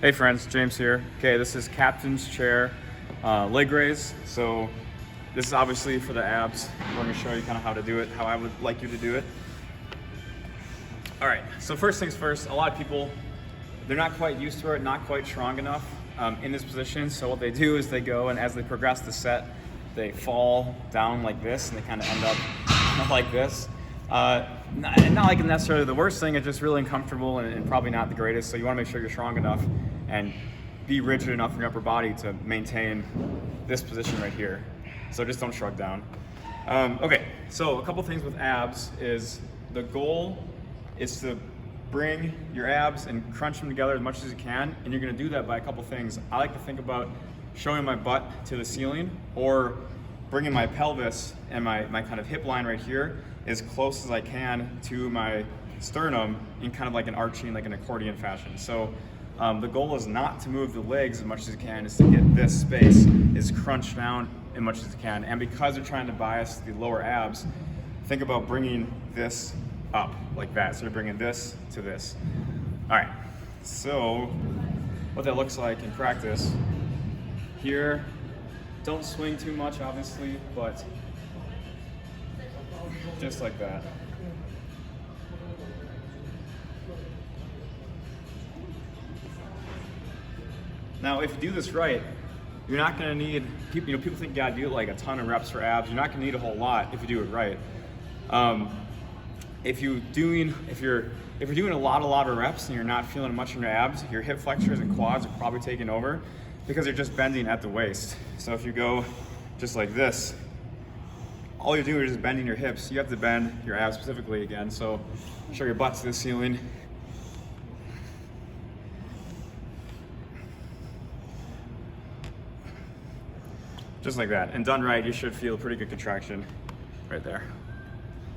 Hey friends, James here. Okay, this is Captain's chair leg raise. So this is obviously for the abs. I'm going to show you kind of how to do it, how I would like you to do it. All right, so first things first, a lot of people, they're not quite used to it, not quite strong enough in this position. So what they do is they go, and as they progress the set, they fall down like this, and they kind of end up like this. Not like necessarily the worst thing, it's just really uncomfortable and probably not the greatest. So you want to make sure you're strong enough and be rigid enough in your upper body to maintain this position right here. So just don't shrug down. Okay, so a couple things with abs is the goal is to bring your abs and crunch them together as much as you can, and you're going to do that by a couple things. I like to think about showing my butt to the ceiling or bringing my pelvis and my kind of hip line right here as close as I can to my sternum in kind of like an arching, like an accordion fashion. So the goal is not to move the legs as much as you can, is to get this space is crunched down as much as you can. And because you're trying to bias the lower abs, think about bringing this up like that. So you're bringing this to this. All right, so what that looks like in practice, here, don't swing too much obviously, but just like that. Now, if you do this right, you're not going to need, people think you got to do like a ton of reps for abs. You're not going to need a whole lot if you do it right. If you're doing a lot of reps and you're not feeling much in your abs, your hip flexors and quads are probably taking over because you're just bending at the waist. So if you go just like this, all you're doing is just bending your hips. You have to bend your abs specifically again. So show your butt to the ceiling. Just like that. And done right, you should feel a pretty good contraction right there.